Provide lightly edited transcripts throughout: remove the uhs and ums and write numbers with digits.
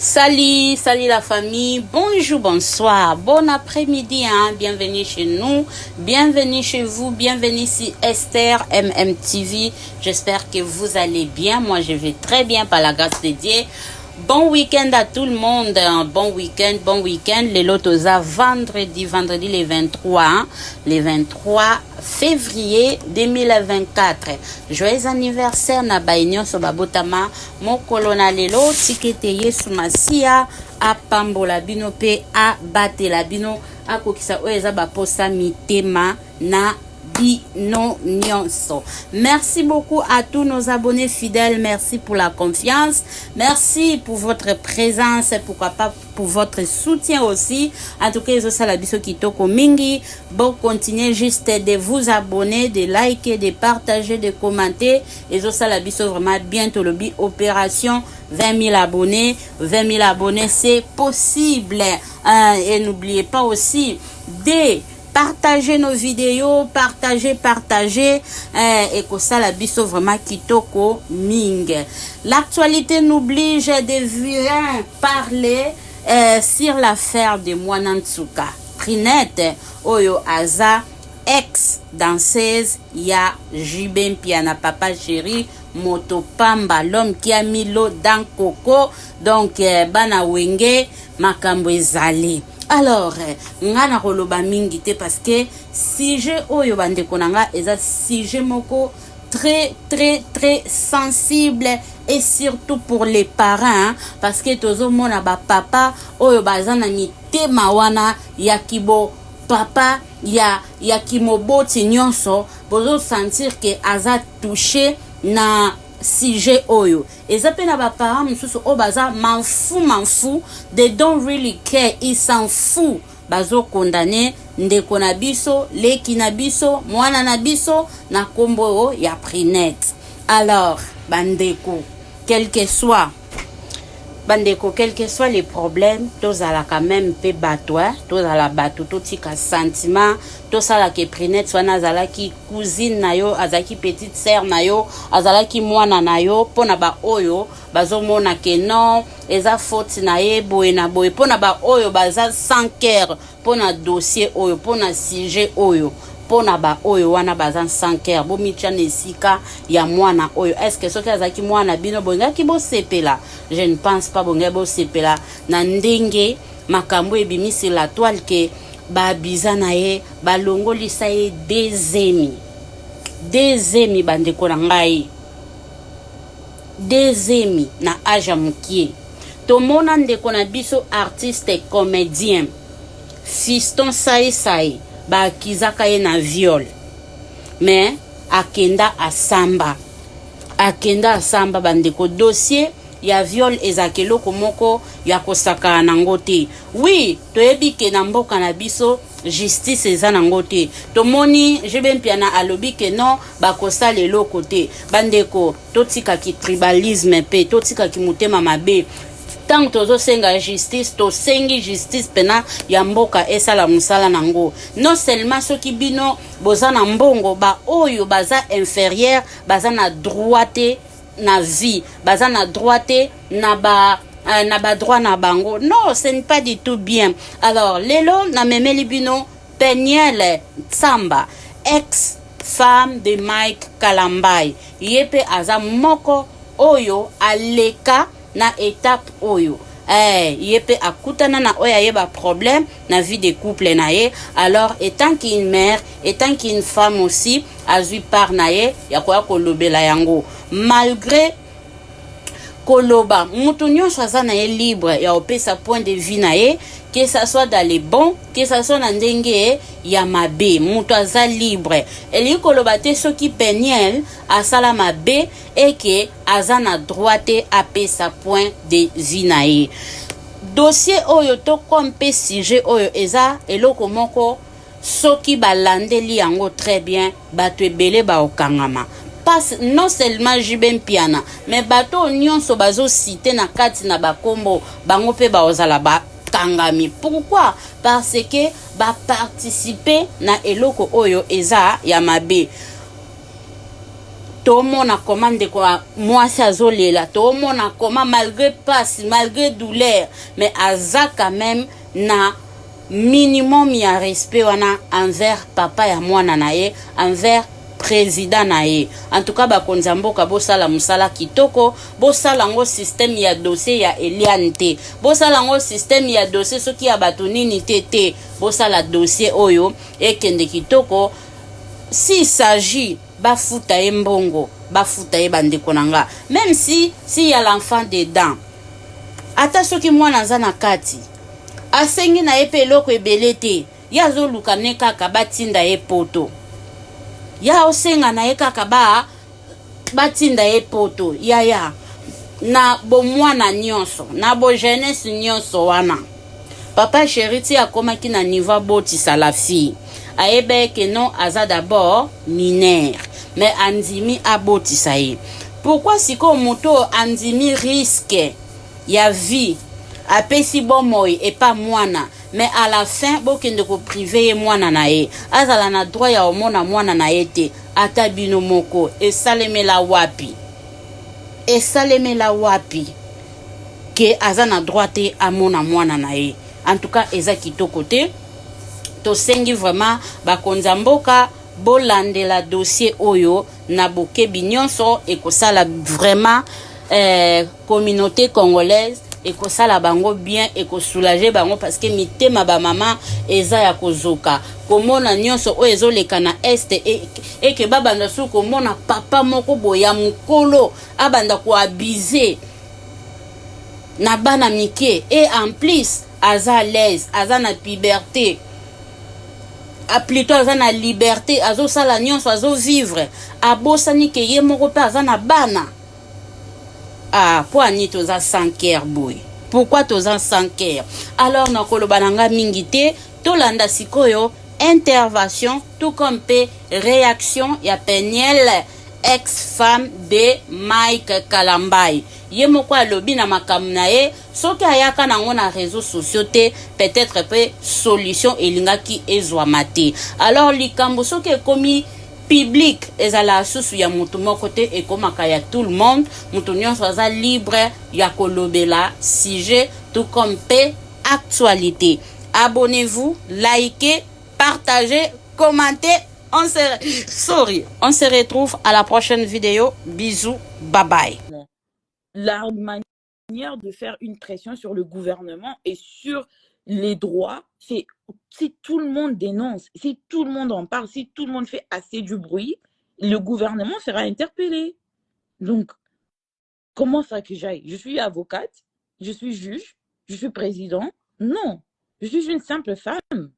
Salut, salut la famille, bonjour, bonsoir, bon après-midi, bienvenue chez nous, bienvenue chez vous, bienvenue ici Esther MMTV. J'espère que vous allez bien, moi je vais très bien par la grâce de Dieu. Bon week-end à tout le monde, bon week-end, les lotosa vendredi les 23, le 23 février 2024. Joyeux anniversaire na bainyo so babotama mokolo na lelo tikete Yesu Masia apambola bino pe a batela bino akokisa oyo eza baposa mitema na bino nyonso. Merci beaucoup à tous nos abonnés fidèles, merci pour la confiance, merci pour votre présence, pourquoi pas pour votre soutien aussi. En tout cas, ezo sala biso kitoko mingi. Bon, continuez juste de vous abonner, de liker, de partager, de commenter. Ezo sala biso vraiment bientôt le opération 20 000 abonnés. 20 000 abonnés, c'est possible. Et n'oubliez pas aussi de partagez nos vidéos, partagez, et que ça la biso vraiment kitoko ming. L'actualité n'oblige de venir parler sur l'affaire de Mwanantsuka. Prinette Oyo Aza, ex-danseuse ya Jibem Piana Papa Chéri, Motopamba, l'homme qui a mis l'eau dans Coco, donc Bana Wenge, Makambo Ezali. Alors, nga na koloba mingi te parce que sujet oyo bande konanga eza sujet moko très sensible et surtout pour les parents parce que tozo mona ba papa oyo bazana mitema wana ya kibo papa ya kimoboti nyonso bozo sentir que aza touché na sujet oyo eza pe na ba parents mususu o baza manfou they don't really care, ils s'en fout bazo condamner ndeko na biso leki na biso mwana na biso na kombo ya Prinette. Alors bandeko quel que soit les problèmes, tous à la quand même pe batwa, tous à la batu, tout tika sentiment, tous à la que Prinette soit nazala ki cousine na yo, azaki petite sœur na yo, azala ki mwana na yo, pona ba oyo, bazo mona ke non, eza faute na ye boye na boye, pona ba oyo baza sans cœur, pona dossier oyo, pona sujet oyo. Pona ba oyo wana bazan sanker bo micha nesika ya mwana oyo est-ce que soki azaki mwana bino bonga ki bo sepela je ne pense pas bonga bo sepela na ndenge makambo ebimisi la toile ke ba bizana ye ba longolisa ye des emi bandeko na ngai des emi na aja mukie to mona ndeko na biso artiste comédien Fiston Sai ba kizaka ye na viol mais akenda asamba bandeko dossier ya viol ezakelo komoko ya kosaka na ngote. Oui, toyebi ke na mboka na biso justice eza na ngote. Tomoni Jibem Piana alobi ke non bakosa lelo kote. Bandeko totika ki tribalisme pe totika ki mutema mabe. Tant tozo senga justice, to sengi justice pena ya mboka esala musala nango. Non seulement ceux qui bino boza na mbongo ba oyo baza inférieur, baza na droite na vie, baza na droite na ba droit na bango. Non, ce n'est pas du tout bien. Alors, lelo na memeli bino Peniel Tsamba, ex-femme de Mike Kalambay. Yepe aza moko oyo aleka na étape oyo yepe akutana na oya yeba problème na vie de couple na ye. Alors étant qu'une mère, étant qu'une femme aussi azui par na ye ya kwa kolobela yango malgré koloba mutu nyonso aza na ye libre ya opesa point de vue na ye, que ça soit dans les bons, que ça soit na ndenge ya mabe, mutu aza libre. Eli koloba te soki Peniel asala mabe et que aza na droite apesa point de vue na ye. Dossier oyo to kompe sujet oyo eza eloko moko soki balandeli yango très bien bato ebele ba okangama. Non seulement Jibem Piana, mais bato nyonso bazo cité na kati na bakombo bango pe ba ozala ba kangami. Pourquoi? Parce que ba participer na eloko oyo eza ya mabe. tomona comment ndeko mwasi azolela, tomona comment malgré passe, malgré douleur, mais aza quand même na minimum ya respect wana envers papa ya mwana na ye, envers président na ye. En tout cas bakonza mboka bosala musala kitoko, bosala ngo système ya dossier ya Eliane te, bosala ngo système ya dossier soki ya bato nini te, bosala dossier oyo ekende kitoko. S'il s'agit bafuta ye mbongo, bafuta ye bandeko nanga, même si y a l'enfant dedans, ata soki mwana aza na kati asengi na ye pe eloko ebele te, ya azoluka ne kaka batinda ye poto, ya osenga na ye kaka batinda ye poto, ya na bo mwana nyonso, na bo jeunesse nyonso wana. Papa chéri ti akomaki na niveau botisa la fille, ayebe que non aza d'abord mineur, mais andimi abotisa ye. Pourquoi siko moto andimi risque ya vie apesi bomoy et pas mwana, mais à la fin bokende ko privé mwana na ye, azala na droit ya omona mwana na ye te, ata bino moko esalemela wapi, esalemela wapi ke aza na droit te amona mwana na ye. En tout cas eza kitoko te. Tosengi vraiment bakonza mboka bolandela dossier oyo na bokebi nyonso ekosala vraiment communauté congolaise ekosala bango bien, ekosoulager bango, parce que mitema ba mama eza ya kozoka komona nyonso oyo ezoleka na este eke babanda su komona papa moko boya mukolo abanda ko abuser na bana mike, et en plus aza l'aise, aza na puberté, plutôt aza na liberté, azo sala nyonso, azo vivre, abosani ke ye moko pe aza na bana. Ah, po ani toza sans cœur boy. Pourquoi toza sans cœur? Alors nakoloba nanga mingi te, tolanda sikoyo intervention tout comme pe réaction ya Peniel, ex-femme de Mike Kalambai. Ye moko alobi na makambo na ye, soki ayaka nango na réseaux sociaux te, peut-être pe solution elingaki ezwama te. Alors likambo soki ekomi public ezala susu ya mutu moko te, ekomaka ya tout le monde, mutu nyonso aza libre ya kolobela sujet tout comme pe actualité. Abonnez-vous, likez, partagez, commentez. On se retrouve à la prochaine vidéo. Bisous, bye bye. La manière de faire une pression sur le gouvernement et sur les droits, c'est si tout le monde dénonce, si tout le monde en parle, si tout le monde fait assez du bruit, le gouvernement sera interpellé. Donc, comment ça que j'aille? Je suis avocate, je suis juge, je suis président. Non, je suis une simple femme.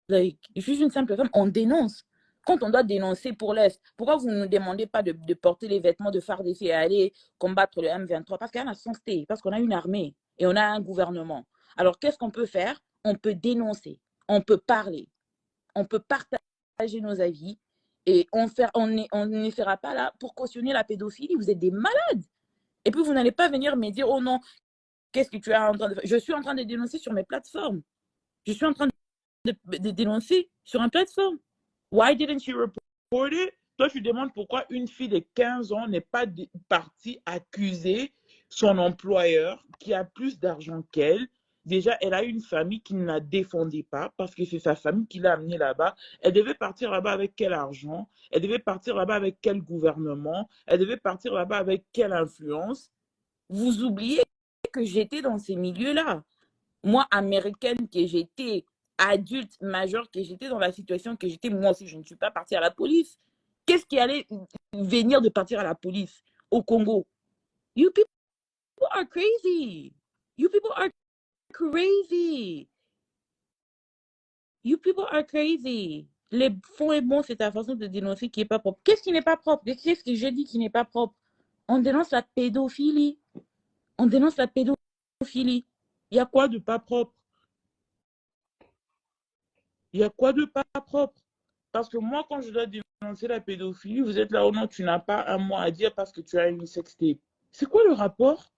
Je suis une simple femme, on dénonce. Quand on doit dénoncer pour l'Est, pourquoi vous ne nous demandez pas de porter les vêtements de FARDC et aller combattre le M23? Parce qu'il y a la santé, parce qu'on a une armée et on a un gouvernement. Alors, qu'est-ce qu'on peut faire? On peut dénoncer, on peut parler, on peut partager nos avis et on ne sera pas là pour cautionner la pédophilie. Vous êtes des malades. Et puis, vous n'allez pas venir me dire, oh non, qu'est-ce que tu es en train de faire? Je suis en train de dénoncer sur mes plateformes. Je suis en train de dénoncer sur une plateforme. Why didn't you report it? Toi, tu demandes pourquoi une fille de 15 ans n'est pas partie accuser son employeur qui a plus d'argent qu'elle. Déjà, elle a une famille qui ne la défendait pas parce que c'est sa famille qui l'a amenée là-bas. Elle devait partir là-bas avec quel argent? Elle devait partir là-bas avec quel gouvernement? Elle devait partir là-bas avec quelle influence? Vous oubliez que j'étais dans ces milieux-là. Moi, américaine que j'étais, adulte, majeur que j'étais, dans la situation que j'étais, moi aussi, je ne suis pas partie à la police. Qu'est-ce qui allait venir de partir à la police au Congo? You people are crazy. You people are crazy. You people are crazy. Les fonds et bons, c'est ta façon de dénoncer qui n'est pas propre. Qu'est-ce qui n'est pas propre? Qu'est-ce que j'ai dit qui n'est pas propre? On dénonce la pédophilie. On dénonce la pédophilie. Il y a quoi de pas propre? Il y a quoi de pas propre? Parce que moi, quand je dois dénoncer la pédophilie, vous êtes là, oh non, tu n'as pas un mot à dire parce que tu as une sextape. C'est quoi le rapport?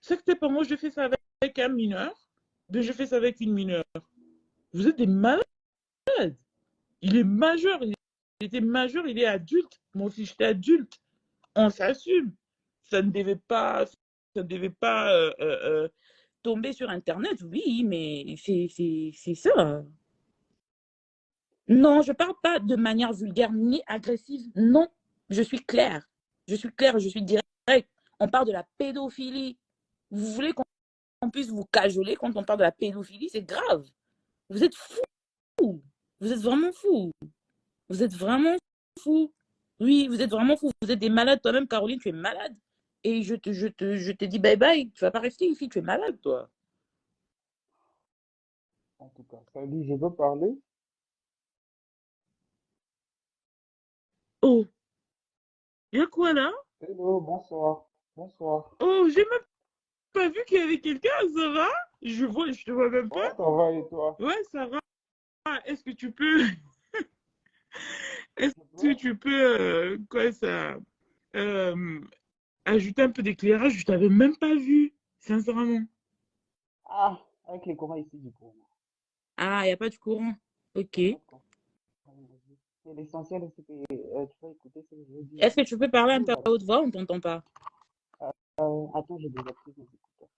Sextape, moi, je fais ça avec un mineur, mais je fais ça avec une mineure. Vous êtes des malades. Il est majeur, il j'étais majeur, il est adulte. Moi aussi, j'étais adulte. On s'assume. Ça ne devait pas, tomber sur Internet, oui, mais c'est ça. Non, je parle pas de manière vulgaire ni agressive. Non, je suis claire. Je suis claire, je suis directe. On parle de la pédophilie. Vous voulez qu'on puisse vous cajoler quand on parle de la pédophilie? C'est grave. Vous êtes fous. Vous êtes vraiment fous. Vous êtes vraiment fous. Oui, vous êtes vraiment fous. Vous êtes des malades. Toi-même, Caroline, tu es malade. Et je te dis bye bye. Tu vas pas rester ici. Tu es malade, toi. En tout cas, salut, je veux parler. Oh, il y a quoi là? Hello, bonsoir. Bonsoir. Oh, j'ai même pas vu qu'il y avait quelqu'un, ça va? Je te vois même Ouais, pas. ça va et toi? Ouais, ça va. Est-ce que tu peux, est-ce Je que peux? tu peux, quoi ça, euh, ajouter un peu d'éclairage? Je t'avais même pas vu, sincèrement. Ah, avec les courants ici du coup. Ah, il n'y a pas de courant. Ok. Y a pas de courant. Vas-y. C'est l'essentiel, c'est que tu vas écouter ce que je veux dire. Est-ce que tu peux parler un Vous, peu à haute voix? On ne t'entend pas. attends, j'ai déjà pris mes écouteurs.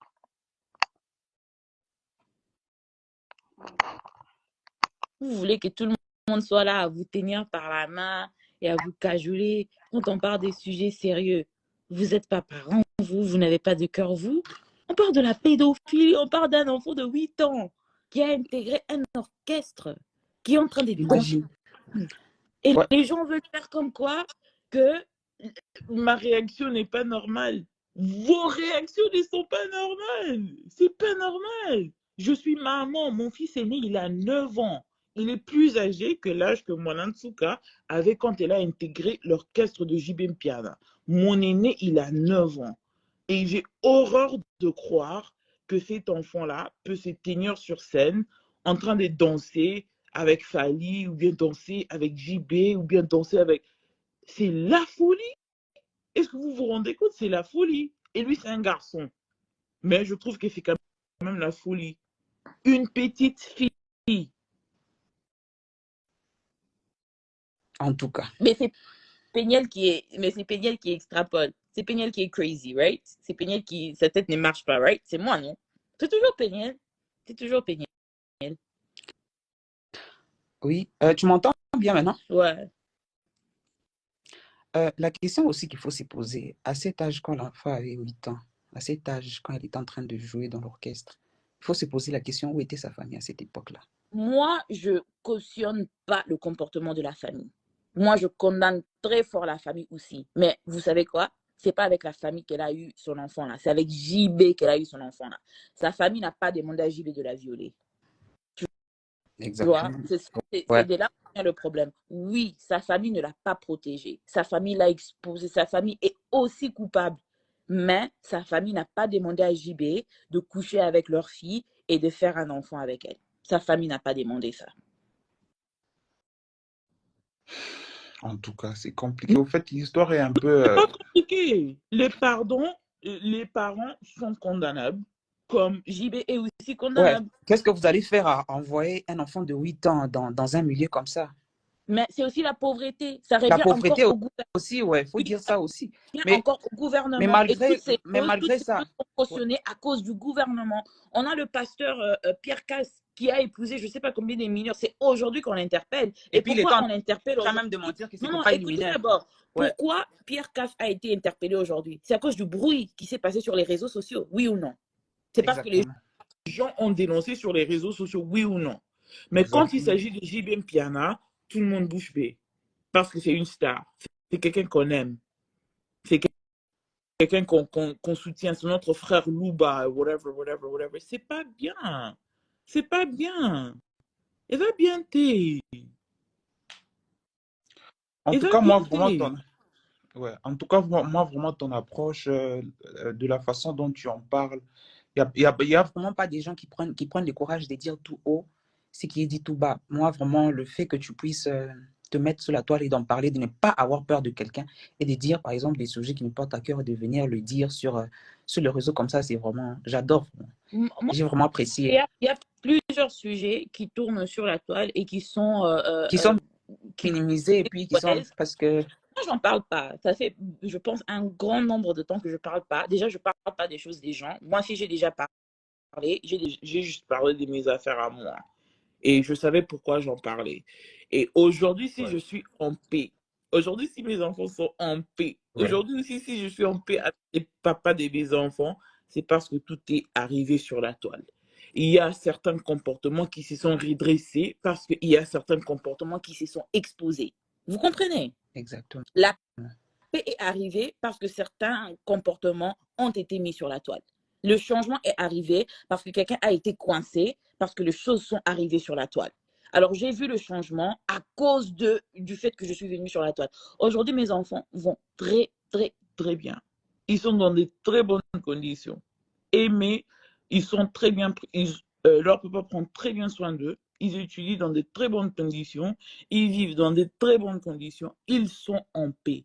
Vous voulez que tout le monde soit là à vous tenir par la main et à vous cajoler quand on parle des sujets sérieux. Vous n'êtes pas parents, vous n'avez pas de cœur, vous. On parle de la pédophilie, on parle d'un enfant de 8 ans qui a intégré un orchestre, qui est en train de danser. Imagine. Et Ouais. les gens veulent faire comme quoi que ma réaction n'est pas normale. Vos réactions ne sont pas normales. C'est pas normal. Je suis maman. Mon fils aîné, il a 9 ans. Il est plus âgé que l'âge que Mwanantsuka avait quand elle a intégré l'orchestre de JB Mpiana. Mon aîné, il a 9 ans. Et j'ai horreur de croire que cet enfant-là peut se tenir sur scène en train de danser avec Fali, ou bien danser avec JB, ou bien danser avec... C'est la folie. Est-ce que vous vous rendez compte? C'est la folie. Et lui, c'est un garçon. Mais je trouve que c'est quand même la folie. Une petite fille. En tout cas. Mais c'est Péniel qui extrapole. C'est Péniel qui est crazy, right? C'est Péniel qui, sa tête ne marche pas, right? C'est moi, non? C'est toujours Péniel. C'est toujours Péniel. Oui. Tu m'entends bien maintenant? Ouais. La question aussi qu'il faut se poser, à cet âge, quand l'enfant avait 8 ans, à cet âge, quand il était en train de jouer dans l'orchestre, il faut se poser la question où était sa famille à cette époque-là. Moi, je cautionne pas le comportement de la famille. Moi, je condamne très fort la famille aussi. Mais vous savez quoi? C'est pas avec la famille qu'elle a eu son enfant là. C'est avec JB qu'elle a eu son enfant là. Sa famille n'a pas demandé à JB de la violer. Tu vois? Exactement. C'est Ouais. de là que vient le problème. Oui, sa famille ne l'a pas protégée. Sa famille l'a exposée. Sa famille est aussi coupable. Mais sa famille n'a pas demandé à JB de coucher avec leur fille et de faire un enfant avec elle. Sa famille n'a pas demandé ça. En tout cas, c'est compliqué. Au fait, l'histoire est un peu. C'est pas compliqué. Les parents sont condamnables, comme JB est aussi Ouais. condamnable. Qu'est-ce que vous allez faire à envoyer un enfant de 8 ans dans un milieu comme ça? Mais c'est aussi la pauvreté. Ça La revient encore pauvreté au gouvernement. aussi, ouais, il faut Oui, dire ça ça aussi. revient Mais, encore au mais gouvernement. Et malgré, toutes malgré ces ça, choses sont ouais. cautionnées à cause du gouvernement. On a le pasteur Pierre Casse qui a épousé je ne sais pas combien de mineurs. C'est aujourd'hui qu'on l'interpelle. Et Et puis il est pourquoi en on l'interpelle train même aujourd'hui? de mentir que Non, c'était non, pas une écoutez mineure. d'abord. Ouais, Pourquoi Pierre Casse a été interpellé aujourd'hui? C'est à cause du bruit qui s'est passé sur les réseaux sociaux, oui ou non? C'est parce que les exactement. gens ont dénoncé sur les réseaux sociaux, oui ou non? Mais quand il Exactement. s'agit de JB Mpiana, tout le monde bouge bée. Parce que c'est une star. C'est quelqu'un qu'on aime. C'est quelqu'un qu'on soutient. C'est notre frère Louba, whatever, whatever, whatever. C'est pas bien. C'est pas bien. Elle va bien t'aider. En Elle tout va cas, bien moi, vraiment, t'aider. ouais. En tout cas, moi, vraiment, ton approche, de la façon dont tu en parles, il y a Vraiment pas des gens qui prennent le courage de dire tout haut ce qui est dit tout bas. Moi, vraiment, le fait que tu puisses te mettre sur la toile et d'en parler, de ne pas avoir peur de quelqu'un et de dire, par exemple, des sujets qui nous portent à cœur et de venir le dire sur le réseau comme ça, c'est vraiment, j'adore. Moi, J'ai vraiment il apprécié. y a plusieurs sujets qui tournent sur la toile et qui sont Qui sont qui Minimiser et puis qui sont parce que moi, j'en parle pas. Ça fait, je pense, un grand nombre de temps que je parle pas. Déjà, je parle pas des choses des gens. Moi, si j'ai déjà parlé, j'ai juste parlé de mes affaires à moi. Et je savais pourquoi j'en parlais. Et aujourd'hui, si je suis en paix, aujourd'hui, si mes enfants sont en paix, aujourd'hui aussi, si je suis en paix avec les papas de mes enfants, c'est parce que tout est arrivé sur la toile. Il y a certains comportements qui se sont redressés parce qu'il y a certains comportements qui se sont exposés. Vous comprenez? exactement. La paix est arrivée parce que certains comportements ont été mis sur la toile. Le changement est arrivé parce que quelqu'un a été coincé, parce que les choses sont arrivées sur la toile. Alors, j'ai vu le changement à cause du fait que je suis venue sur la toile. Aujourd'hui, mes enfants vont très, très, très bien. Ils sont dans de très bonnes conditions. Aimés, ils sont très bien, leur papa prend très bien soin d'eux. Ils étudient dans de très bonnes conditions. Ils vivent dans de très bonnes conditions. Ils sont en paix.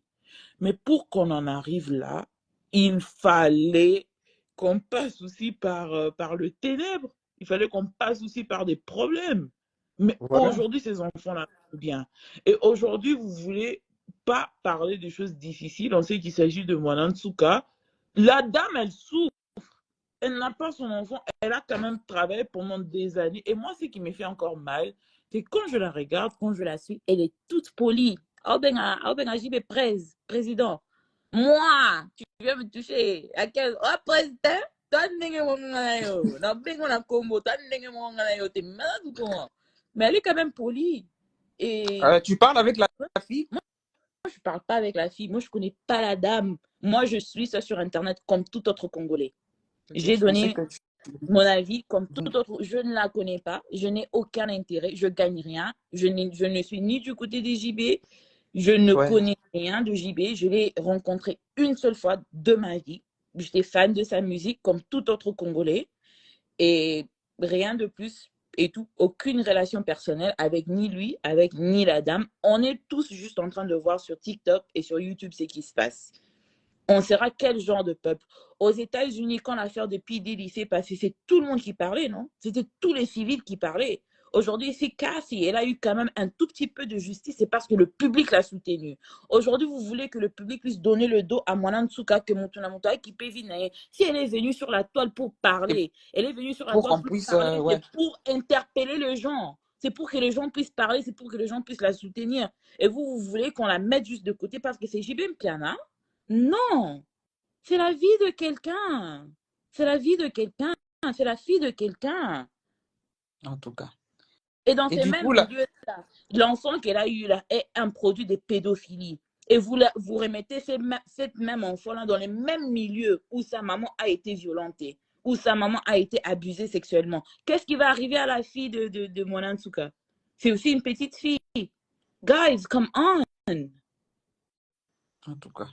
Mais pour qu'on en arrive là, il fallait qu'on passe aussi par le ténèbre. Il fallait qu'on passe aussi par des problèmes. Mais aujourd'hui, ces enfants-là vont bien. Et aujourd'hui, vous voulez pas parler des choses difficiles. On sait qu'il s'agit de Mwanantsuka. La dame, elle souffre. Elle n'a pas son enfant. Elle a quand même travaillé pendant des années. Et moi, ce qui me fait encore mal, c'est quand je la regarde, quand je la suis, elle est toute polie. JB président. Moi, tu viens me toucher. À quel président? Mais elle est quand même polie. Et Tu parles avec la fille? moi, je parle pas avec la fille. Moi, je connais pas la dame. Moi, je suis ça sur Internet comme tout autre Congolais. J'ai donné mon avis comme tout autre. Je ne la connais pas. Je n'ai aucun intérêt. Je gagne rien. Je ne suis ni du côté des JB. Je ne connais rien de JB. Je l'ai rencontré une seule fois de ma vie. J'étais fan de sa musique comme tout autre Congolais. Et rien de plus et tout. Aucune relation personnelle avec ni lui, avec ni la dame. On est tous juste en train de voir sur TikTok et sur YouTube ce qui se passe. On saura quel genre de peuple. Aux États-Unis, quand l'affaire de P. Diddy s'est passée, c'est tout le monde qui parlait, non? C'était tous les civils qui parlaient. Aujourd'hui, c'est Cassie. Elle a eu quand même un tout petit peu de justice. C'est parce que le public l'a soutenue. Aujourd'hui, vous voulez que le public puisse donner le dos à Mwanantsuka, que Motunamuta, qui peut venir. Si elle est venue sur la toile pour parler, elle est venue sur la toile pour parler, c'est pour interpeller les gens. C'est pour que les gens puissent parler, c'est pour que les gens puissent la soutenir. Et vous voulez qu'on la mette juste de côté parce que c'est JB Mpiana? Non, c'est la vie de quelqu'un. C'est la vie de quelqu'un. C'est la fille de quelqu'un. En tout cas. Et dans ces mêmes milieux-là, l'enfant qu'elle a eu là est un produit de pédophilie. Et vous remettez cette même enfant-là dans les mêmes milieux où sa maman a été violentée, où sa maman a été abusée sexuellement. Qu'est-ce qui va arriver à la fille de Mwanantsuka? C'est aussi une petite fille. Guys, come on. En tout cas.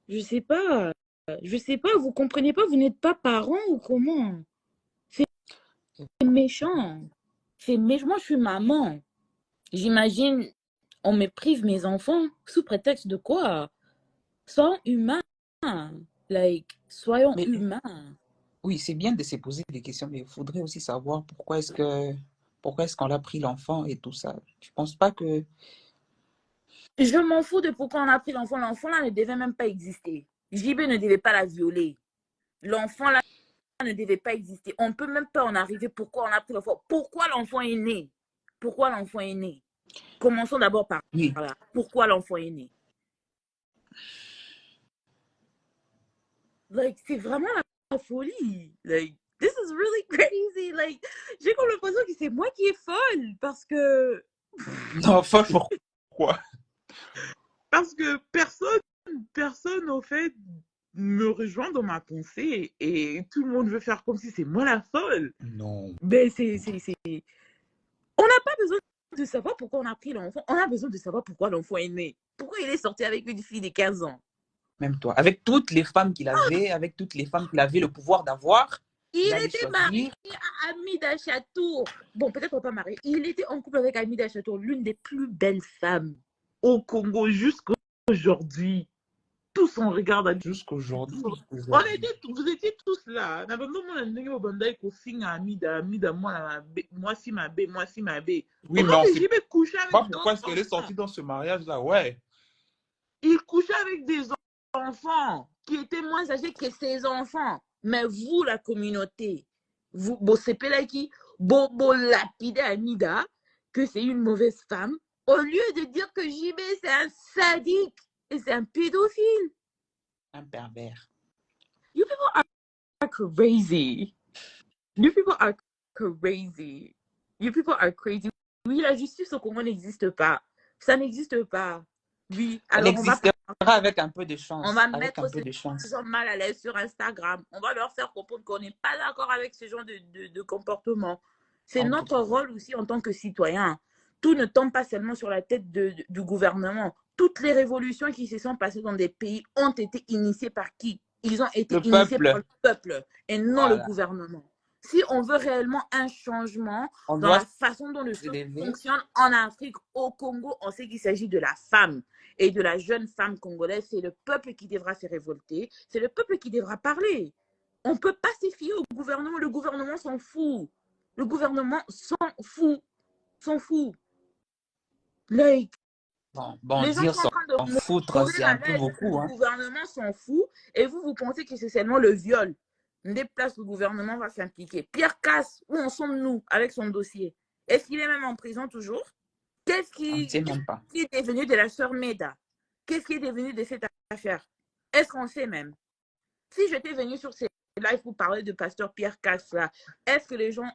Je sais pas, vous comprenez pas, vous n'êtes pas parent ou comment? C'est méchant. C'est méchant. Moi, je suis maman. J'imagine, on me prive mes enfants sous prétexte de quoi? Soyons humains. Soyons humains. Oui, c'est bien de se poser des questions, mais il faudrait aussi savoir pourquoi est-ce qu'on a pris l'enfant et tout ça. Je pense pas que... Je m'en fous de pourquoi on a pris l'enfant. L'enfant là ne devait même pas exister. JB ne devait pas la violer. L'enfant là ne devait pas exister. On ne peut même pas en arriver pourquoi on a pris l'enfant. Pourquoi l'enfant est né? Pourquoi l'enfant est né? Commençons d'abord par là. Pourquoi l'enfant est né? C'est vraiment la folie. This is really crazy. J'ai comme l'impression que c'est moi qui est folle parce que... Non, folle pourquoi? Parce que personne au fait me rejoint dans ma pensée et tout le monde veut faire comme si c'est moi la folle. Non. Ben on n'a pas besoin de savoir pourquoi on a pris l'enfant. On a besoin de savoir pourquoi l'enfant est né. Pourquoi il est sorti avec une fille de 15 ans. Même toi. Avec toutes les femmes qu'il avait, avec toutes les femmes qu'il avait le pouvoir d'avoir. Il était marié à Amida Chatour. Bon, peut-être pas marié. Il était en couple avec Amida Chatour, l'une des plus belles femmes au Congo jusqu'aujourd'hui. tous on regarde. Jusqu'aujourd'hui, On était, vous étiez tous là. Moi si ma bé, moi si ma bé. oui, mais Regarde, on sait j'y vais coucher pas avec pourquoi est-ce qu'elle est d'autres. sortie dans ce mariage-là. Ouais. Il couchait avec des enfants qui étaient moins âgés que ses enfants. Mais vous, la communauté, vous, Bossepelaki, Bobo lapide Anida, que c'est une mauvaise femme, au lieu de dire que JB c'est un sadique et c'est un pédophile. Un pervers. You people are crazy. You people are crazy. You people are crazy. Oui, la justice au Congo n'existe pas. Ça n'existe pas. Oui, Elle alors on va existera avec un peu de On chance. va Avec mettre un peu ces de chance. gens mal à l'aise sur Instagram. On va leur faire comprendre qu'on n'est pas d'accord avec ce genre de comportement. C'est En tout notre cas. rôle aussi en tant que citoyen. Tout ne tombe pas seulement sur la tête du gouvernement. Toutes les révolutions qui se sont passées dans des pays ont été initiées par qui? Ils ont été Le initiés par peuple. le peuple et non le Voilà. gouvernement. Si on veut réellement un changement On dans doit la façon dont les choses s'élever. fonctionnent en Afrique, au Congo, on sait qu'il s'agit de la femme et de la jeune femme congolaise. C'est le peuple qui devra se révolter. C'est le peuple qui devra parler. On ne peut pas se fier au gouvernement. Le gouvernement s'en fout. Le gouvernement s'en fout. S'en fout. Like, Bon, les gens dire sont en train de s'en foutre, mourir c'est à un peu l'aise. beaucoup. Le Hein. gouvernement s'en fout. Et vous pensez que c'est seulement le viol. Des places, le gouvernement va s'impliquer. Pierre Casse, où en sommes-nous avec son dossier? Est-ce qu'il est même en prison toujours? Qu'est-ce On ne qui sait même pas. est devenu de la sœur Meda? Qu'est-ce qui est devenu de cette affaire? Est-ce qu'on sait même? Si j'étais venue sur ces lives pour parler de pasteur Pierre Casse, là, est-ce que les gens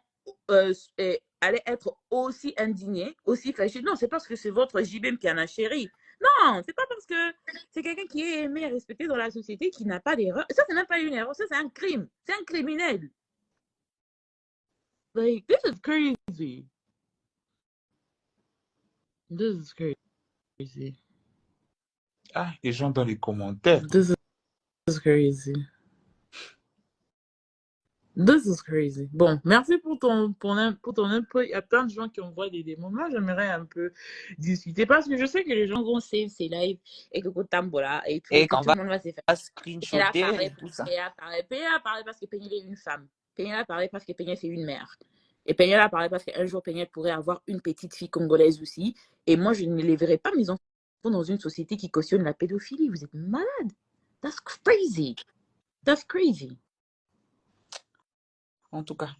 allaient être aussi indignés, aussi fâchés? Non, c'est parce que c'est votre JBM qui en a chéri. Non, c'est pas parce que c'est quelqu'un qui est aimé et respecté dans la société qui n'a pas d'erreur. Ça, c'est même pas une erreur, ça, c'est un crime. C'est un criminel. Like, this is crazy. This is crazy. Ah, les gens dans les commentaires. This is crazy. This is crazy. Bon, merci pour ton input. Il y a plein de gens qui envoient des démons. Moi, j'aimerais un peu discuter parce que je sais que les gens vont save ces lives et que Tambola et tout, Et que qu'on tout le monde va se faire. va screenshotter et tout ça. Peña a parlé parce que Peña est une femme. Peña a parlé parce que Peña c'est une mère. Et Peña a parlé parce qu'un jour Peña pourrait avoir une petite fille congolaise aussi. Et moi, je ne les verrai pas, mes enfants, dans une société qui cautionne la pédophilie. Vous êtes malade. That's crazy. That's crazy. En tout cas.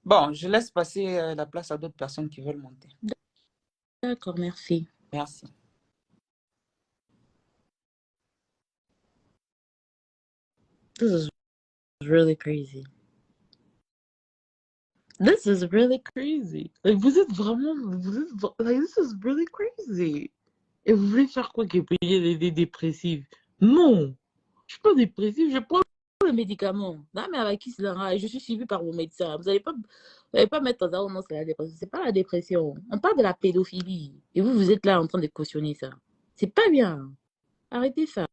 Bon, je laisse passer la place à d'autres personnes qui veulent monter. D'accord, merci. Merci. This is really crazy. This is really crazy. Like, vous êtes vraiment... like, this is really crazy. Et vous voulez faire quoi? Payer des dépressifs? Non. Je suis pas dépressive, je prends le médicament. Non, mais avec qui cela? Je suis suivie par mon médecin. Vous n'allez pas mettre dans un moment c'est la dépression. C'est pas la dépression. On parle de la pédophilie. Et vous êtes là en train de cautionner ça. C'est pas bien. Arrêtez ça.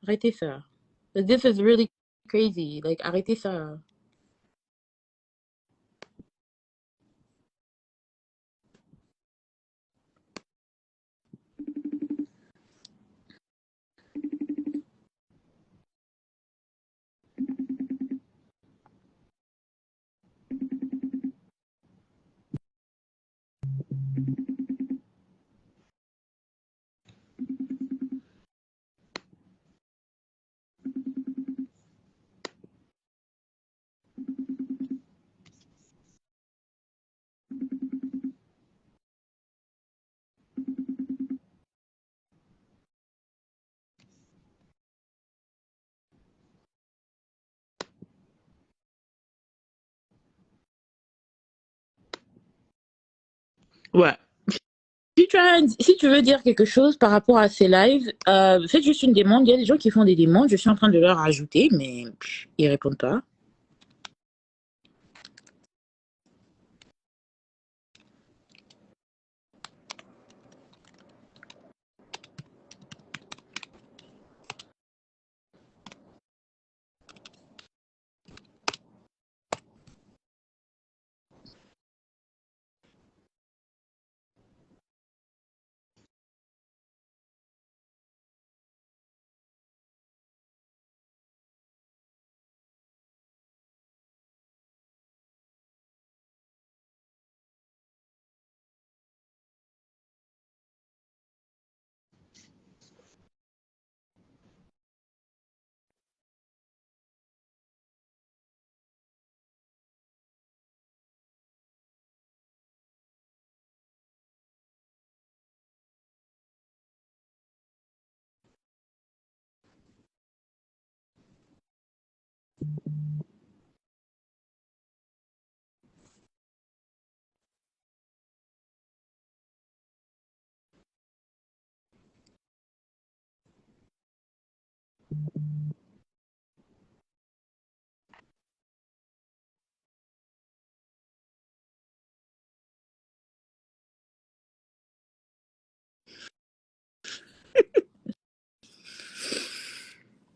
Arrêtez ça. Like, this is really crazy. Like, arrêtez ça. Ouais. Si tu veux dire quelque chose par rapport à ces lives, faites juste une demande. Il y a des gens qui font des demandes. Je suis en train de leur ajouter, mais ils répondent pas.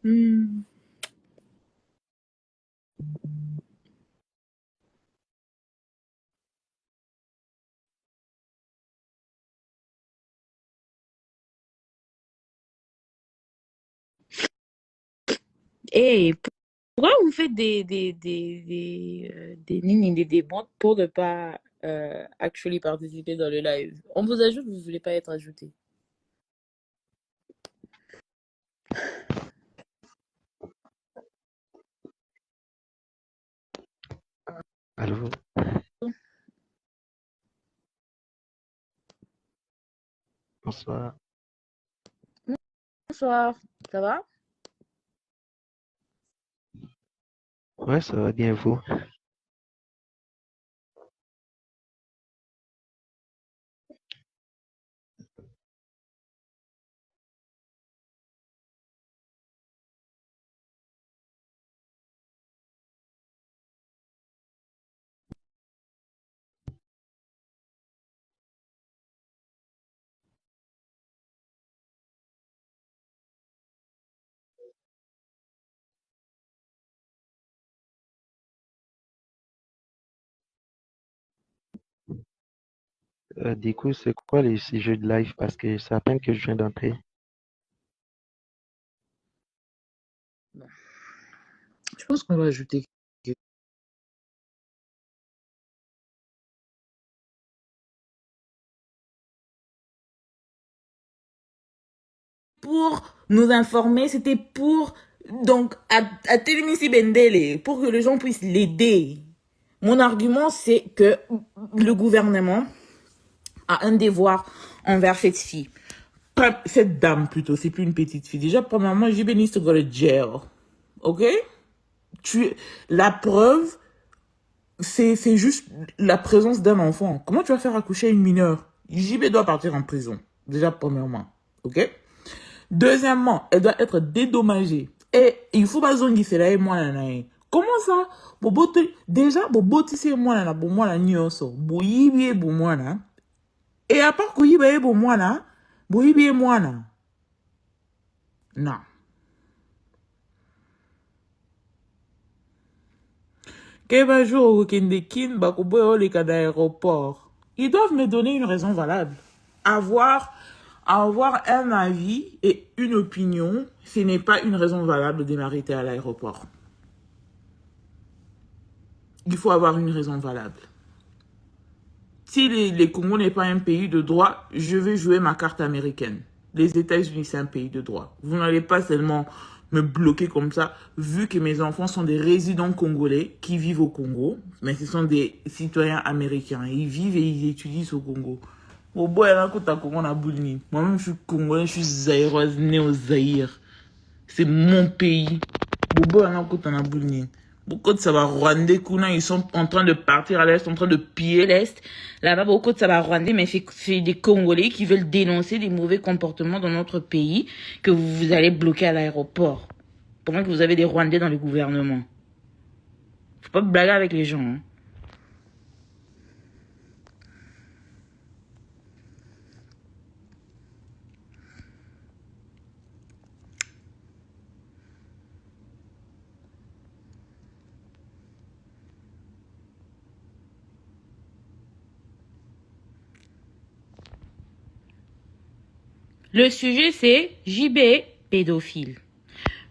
Hmm. Et pourquoi vous faites des demandes pour ne pas actually participer dans le live? On vous ajoute, vous ne voulez pas être ajouté. Allô, bonsoir. Bonsoir, ça va? Ouais, ça va bien vous? Du coup, c'est quoi les sujets de live? Parce que c'est à peine que je viens d'entrer. Je pense qu'on va ajouter. Pour nous informer, c'était pour donc à Télémissi Bendele, pour que les gens puissent l'aider. Mon argument, c'est que le gouvernement a un devoir envers cette fille. Cette dame plutôt, c'est plus une petite fille. Déjà, premièrement, JB needs to go to jail. Ok? La preuve, c'est juste la présence d'un enfant. Comment tu vas faire accoucher une mineure? JB doit partir en prison. Déjà, premièrement. Ok? Deuxièmement, elle doit être dédommagée. Et il faut pas zongi c'est là et moi comment ça? Déjà, boboti c'est moi là, bon moi là nyonso. Boyibi bon moi là. Et à part kuyiba bon moi là, boyibi moi là. Non. Keba jour au Kendekin, bakobo les cas d'aéroport. Ils doivent me donner une raison valable. Avoir un avis et une opinion, ce n'est pas une raison valable de m'arrêter à l'aéroport. Il faut avoir une raison valable. Si les Congo n'est pas un pays de droit, je vais jouer ma carte américaine. Les États-Unis, c'est un pays de droit. Vous n'allez pas seulement me bloquer comme ça, vu que mes enfants sont des résidents congolais qui vivent au Congo, mais ce sont des citoyens américains. Ils vivent et ils étudient au Congo. Moi-même, je suis congolais, je suis zaïroise, né au Zaïre. C'est mon pays. Beaucoup de Saba Rwandais, ils sont en train de partir à l'Est, en train de piller l'Est. Là-bas, beaucoup de Saba Rwandais, mais c'est des Congolais qui veulent dénoncer des mauvais comportements dans notre pays que vous allez bloquer à l'aéroport. Pendant que vous avez des Rwandais dans le gouvernement. Faut pas blaguer avec les gens. Hein. Le sujet, c'est JB pédophile.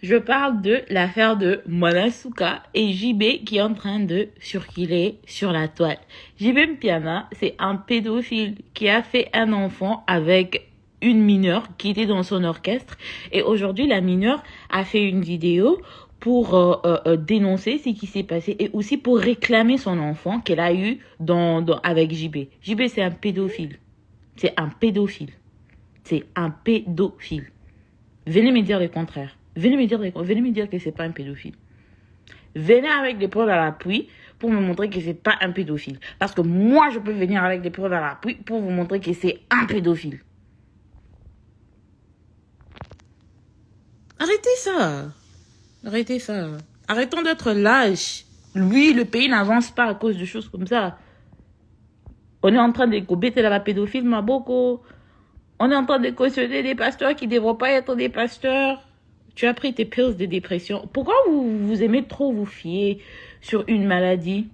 Je parle de l'affaire de Monasuka et JB qui est en train de circuler sur la toile. JB Mpiana, c'est un pédophile qui a fait un enfant avec une mineure qui était dans son orchestre. Et aujourd'hui, la mineure a fait une vidéo pour dénoncer ce qui s'est passé et aussi pour réclamer son enfant qu'elle a eu avec JB. JB, c'est un pédophile. C'est un pédophile. C'est un pédophile. Venez me dire le contraire. Venez me dire que c'est pas un pédophile. Venez avec des preuves à l'appui pour me montrer que c'est pas un pédophile. Parce que moi, je peux venir avec des preuves à l'appui pour vous montrer que c'est un pédophile. Arrêtez ça. Arrêtez ça. Arrêtons d'être lâches. Lui, le pays n'avance pas à cause de choses comme ça. On est en train de gobeter la pédophile, Maboko. On est en train de cautionner des pasteurs qui ne devront pas être des pasteurs. Tu as pris tes pills de dépression. Pourquoi vous aimez trop vous fier sur une maladie?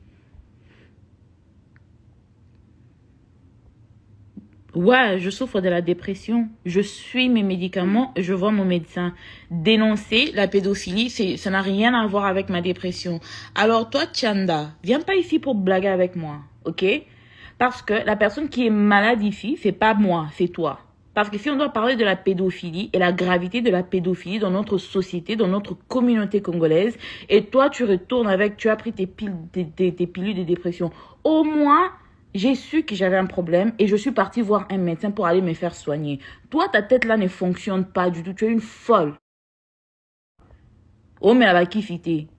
Ouais, je souffre de la dépression. Je suis mes médicaments, je vois mon médecin. Dénoncer la pédophilie, ça n'a rien à voir avec ma dépression. Alors toi, Chanda, viens pas ici pour blaguer avec moi, ok? Parce que la personne qui est malade ici, c'est pas moi, c'est toi. Parce que si on doit parler de la pédophilie et la gravité de la pédophilie dans notre société, dans notre communauté congolaise, et toi, tu retournes avec, tu as pris tes pilules de dépression. Au moins, j'ai su que j'avais un problème et je suis partie voir un médecin pour aller me faire soigner. Toi, ta tête là ne fonctionne pas du tout. Tu es une folle. Oh, mais elle va kiffer.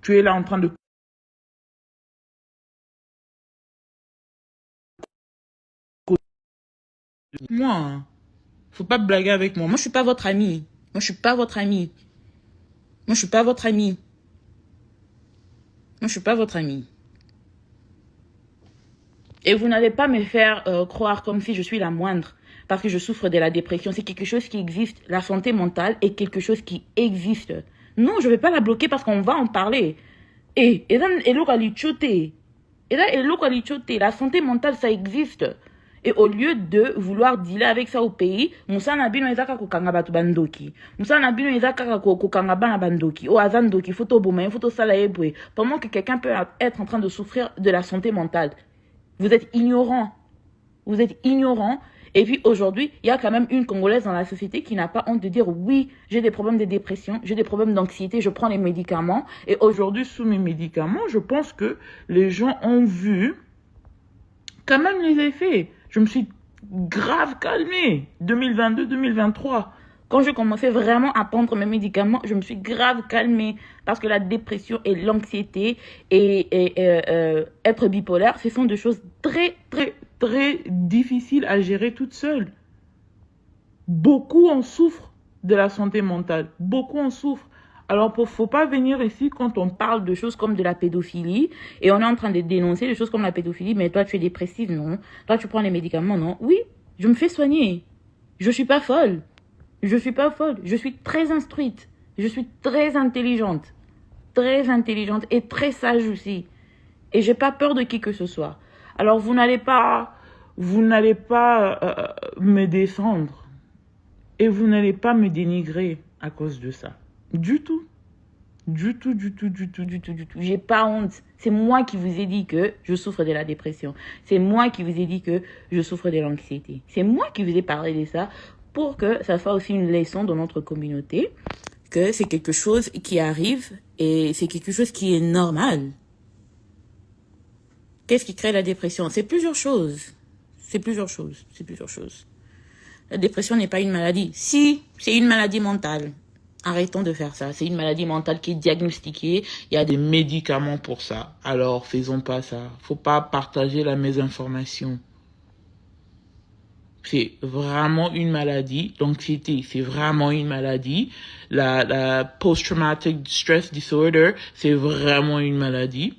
Tu es là en train de... Moi, hein. Faut pas blaguer avec moi. Moi, je suis pas votre ami. Moi, je suis pas votre ami. Moi, je suis pas votre ami. Moi, je suis pas votre ami. Et vous n'allez pas me faire croire comme si je suis la moindre. Parce que je souffre de la dépression. C'est quelque chose qui existe. La santé mentale est quelque chose qui existe. Non, je ne vais pas la bloquer parce qu'on va en parler. Et la santé mentale, ça existe. Et au lieu de vouloir dealer avec ça au pays, musana bino ezaka kokanga batu bandoki. Musana bino ezaka kokanga bana bandoki. O azandoki, photo boma, photo sala ebwe. Pendant que quelqu'un peut être en train de souffrir de la santé mentale. Vous êtes ignorant. Vous êtes ignorant. Et puis aujourd'hui, il y a quand même une Congolaise dans la société qui n'a pas honte de dire oui, j'ai des problèmes de dépression, j'ai des problèmes d'anxiété, je prends les médicaments. Et aujourd'hui, sous mes médicaments, je pense que les gens ont vu quand même les effets. Je me suis grave calmée. 2022-2023. Quand je commençais vraiment à prendre mes médicaments, je me suis grave calmée. Parce que la dépression et l'anxiété et être bipolaire, ce sont des choses très, très, très difficiles à gérer toute seule. Beaucoup en souffrent de la santé mentale. Beaucoup en souffrent. Alors, il ne faut pas venir ici quand on parle de choses comme de la pédophilie et on est en train de dénoncer des choses comme la pédophilie, mais toi, tu es dépressive, non? Toi, tu prends les médicaments, non? Oui, je me fais soigner. Je ne suis pas folle. Je ne suis pas folle. Je suis très instruite. Je suis très intelligente. Très intelligente et très sage aussi. Et je n'ai pas peur de qui que ce soit. Alors, vous n'allez pas me défendre. Et vous n'allez pas me dénigrer à cause de ça. Du tout. Du tout. J'ai pas honte. C'est moi qui vous ai dit que je souffre de la dépression. C'est moi qui vous ai dit que je souffre de l'anxiété. C'est moi qui vous ai parlé de ça pour que ça soit aussi une leçon dans notre communauté. Que c'est quelque chose qui arrive et c'est quelque chose qui est normal. Qu'est-ce qui crée la dépression? C'est plusieurs choses. La dépression n'est pas une maladie. Si, c'est une maladie mentale. Arrêtons de faire ça. C'est une maladie mentale qui est diagnostiquée. Il y a des médicaments pour ça. Alors, faisons pas ça. Faut pas partager la mésinformation. C'est vraiment une maladie. L'anxiété, c'est vraiment une maladie. La post-traumatic stress disorder, c'est vraiment une maladie.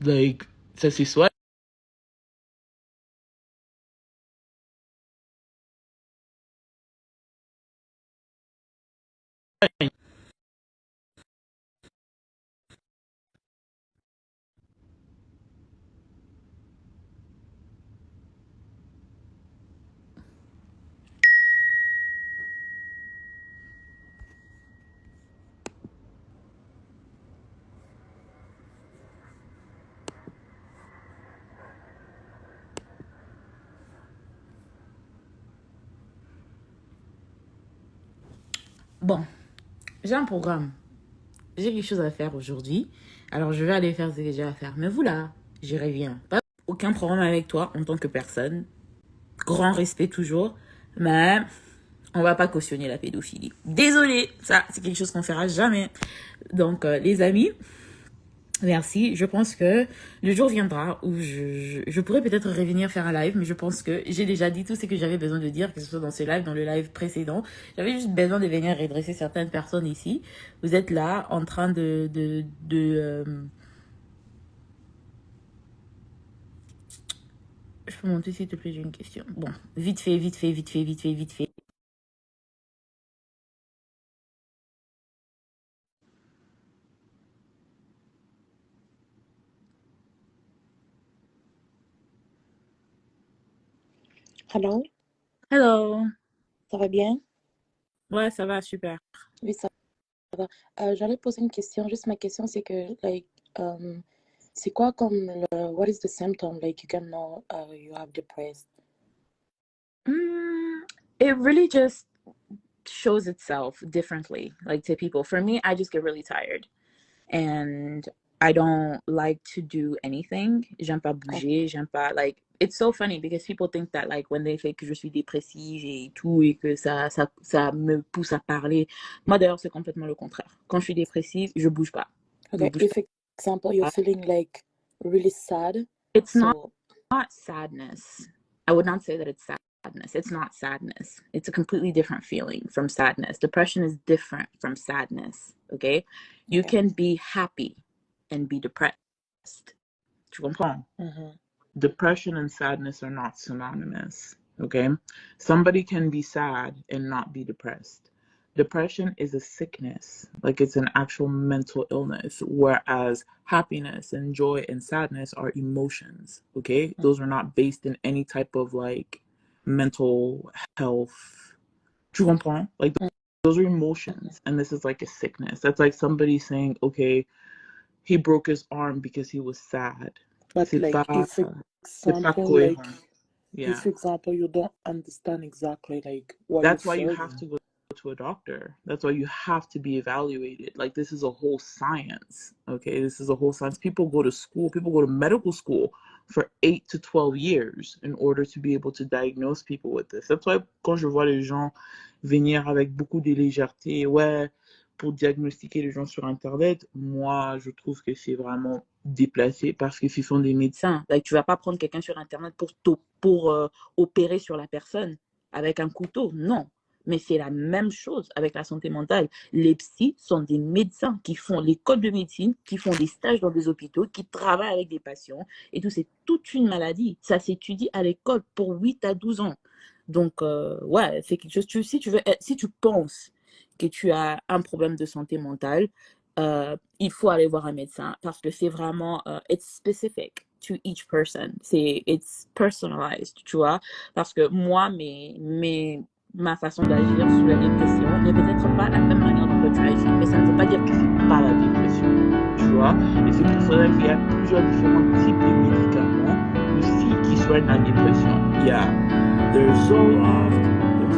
Like, ça c'est soit J'ai un programme. J'ai quelque chose à faire aujourd'hui. Alors, je vais aller faire ce que j'ai à faire. Mais vous là, j'y reviens. Pas aucun problème avec toi en tant que personne. Grand respect toujours. Mais on va pas cautionner la pédophilie. Désolée, ça, c'est quelque chose qu'on fera jamais. Donc, les amis, merci. Je pense que le jour viendra où je pourrais peut-être revenir faire un live, mais je pense que j'ai déjà dit tout ce que j'avais besoin de dire, que ce soit dans ce live, dans le live précédent. J'avais juste besoin de venir redresser certaines personnes ici. Vous êtes là en train Je peux monter s'il te plaît, j'ai une question. Bon, vite fait. Hello, Hello. ça va bien? Ouais, ça va, super. Oui, ça va. J'allais poser une question. Juste ma question, c'est que, c'est quoi comme what is the symptom? Like, you can know you have depressed. It really just shows itself differently, like to people. For me, I just get really tired. And I don't like to do anything. J'aime pas bouger, j'aime pas, like, it's so funny because people think that, like, when they say que je suis dépressive et tout, et que ça me pousse à parler. Moi, d'ailleurs, c'est complètement le contraire. Quand je suis dépressive, je bouge pas. Okay, if, for example, you're feeling, like, really sad, It's so... not sadness. I would not say that it's sadness. It's not sadness. It's a completely different feeling from sadness. Depression is different from sadness, okay? You Okay. can be happy and be depressed. Tu comprends? Mhm. Depression and sadness are not synonymous, okay? Somebody can be sad and not be depressed. Depression is a sickness, like it's an actual mental illness, whereas happiness and joy and sadness are emotions, okay? Those are not based in any type of like mental health. Tu comprends? Like those are emotions, and this is like a sickness. That's like somebody saying, okay, he broke his arm because he was sad. But, C'est like, pas, if, for c'est pas example, cohérent. like, Yeah. if, for example, you don't understand exactly, like, what That's you're why you feeling. have to go to a doctor. That's why you have to be evaluated. Like, this is a whole science, okay? This is a whole science. People go to school, people go to medical school for 8 to 12 years in order to be able to diagnose people with this. That's why quand je vois les gens venir avec beaucoup de légèreté, ouais, pour diagnostiquer les gens sur Internet, moi, je trouve que c'est vraiment déplacé parce que ce sont des médecins. Like, tu vas pas prendre quelqu'un sur Internet pour opérer sur la personne avec un couteau. Non. Mais c'est la même chose avec la santé mentale. Les psys sont des médecins qui font l'école de médecine, qui font des stages dans des hôpitaux, qui travaillent avec des patients. Et tout, c'est toute une maladie. Ça s'étudie à l'école pour 8 à 12 ans. Donc, ouais, c'est quelque chose. Si tu penses que tu as un problème de santé mentale, il faut aller voir un médecin parce que c'est vraiment, it's specific to each person. It's personalized, tu vois. Parce que moi, ma façon d'agir sur la dépression n'est peut-être pas la même manière dont tu agis, mais ça ne veut pas dire que c'est pas la dépression, tu vois. Et c'est pour cela qu'il y a plusieurs différents types de médicaments aussi qui soignent la dépression. Il y a there's Zoloft, there's